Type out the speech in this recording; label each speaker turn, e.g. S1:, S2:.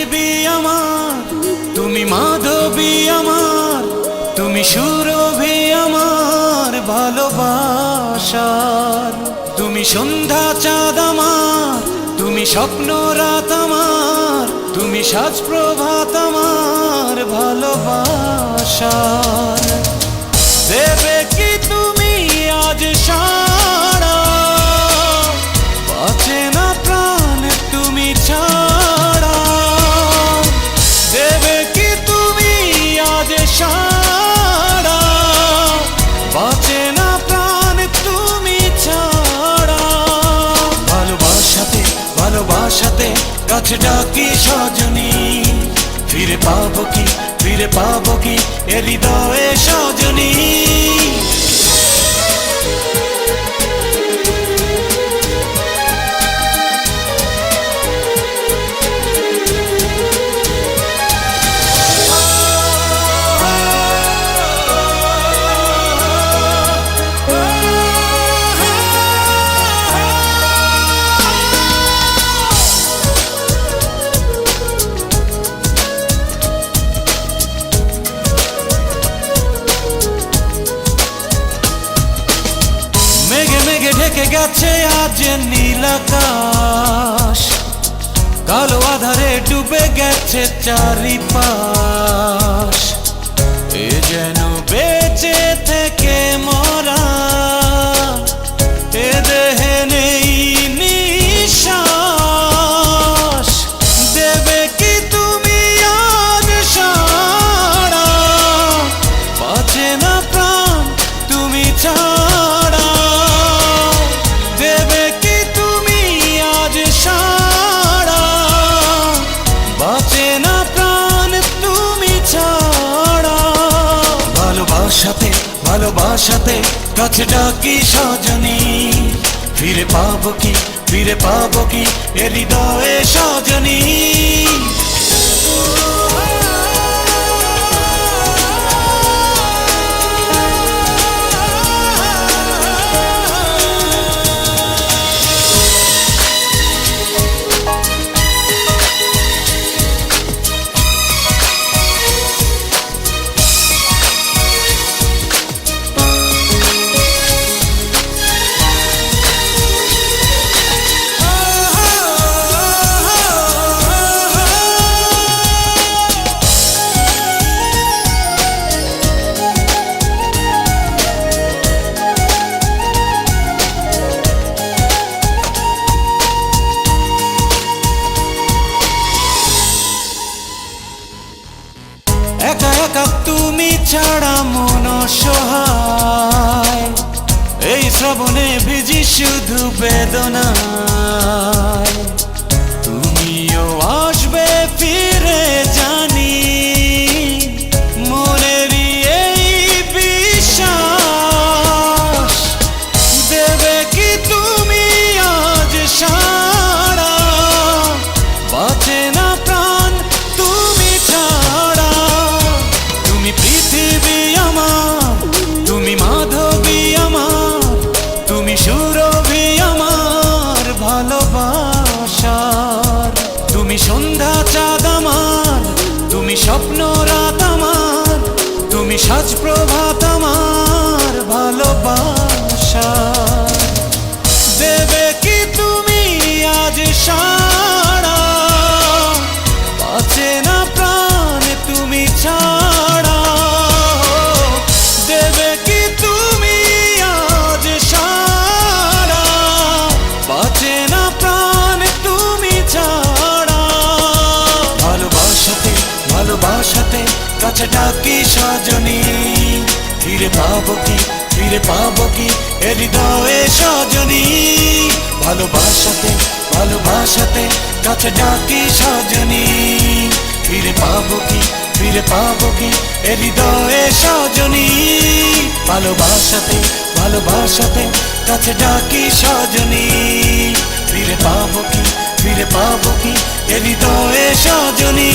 S1: পৃথিবী আমার, তুমি মাধবী আমার, তুমি সুরভি আমার ভালোবাসার। তুমি সন্ধ্যা চাঁদ আমার, তুমি স্বপ্ন রাত আমার, তুমি সাজ প্রভাত আমার ভালোবাসার। দেবে কি তুমি আজ সারা, বাঁচে না প্রাণ তুমি ছাড়া। দেবে কি তুমি আজ সারা, বাঁচে না প্রাণ তুমি ছাড়া। ভালোবাসাতে ভালোবাসাতে কাছে ডাকি সজনী, ফিরে পাবো কি ফিরে পাবো কি এ হৃদয়ে সজনী। ঢেকে গেছে আজ নীল আকাশ, কালো আধারে ডুবে গেছে চারিপাশ। এ যেন বেঁচে থেকে মরা, এ দেহে নেই নিঃশ্বাস। দেবে কি তুমি আজ সারা, বাঁচে না প্রাণ তুমি ছাড়া। দেবে কি তুমি আজ সারা, বাঁচে না প্রাণ তুমি ছাড়া। ভালোবাসাতে ভালোবাসাতে কাছে ডাকি সজনী, ফিরে পাবো কি ফিরে পাবো কি এ হৃদয়ে সজনী। একা একা তুমি ছাড়া মন সহায়, এই শ্রাবণে ভিজি শুধু বেদনায়। তুমিও আসবে ফিরে জানি, মনেরই এই বিশ্বাস। দেবে কি তুমি আজ সারা, বাঁচে না প্রাণ তুমি ছাড়া। তুমি পৃথিবী আমার, তুমি মাধবী আমার, তুমি সুরভি আমার ভালোবাসার। তুমি সন্ধ্যা চাঁদ আমার, তুমি স্বপ্ন রাত আমার, তুমি সাজ প্রভাত আমার ভালোবাসার। দেবে কি তুমি আজ সারা, বাঁচে না প্রাণ তুমি ছাড়া। দেবে কি তুমি আজ সারা, বাঁচে না প্রাণ তুমি ছাড়া। ভালোবাসাতে ভালোবাসাতে কাছে ডাকি সজনী, ফিরে পাবো কি ফিরে পাবো কি এ হৃদয়ে সজনী। ভালোবাসাতে ভালোবাসাতে কাছে ডাকি সজনী, ফিরে পাবো কি ফিরে পাবো কি এ হৃদয়ে সজনী। ভালোবাসাতে ভালোবাসাতে কাছে ডাকি সজনী, ফিরে পাবো কি ফিরে পাবো কি এ হৃদয়ে সজনী।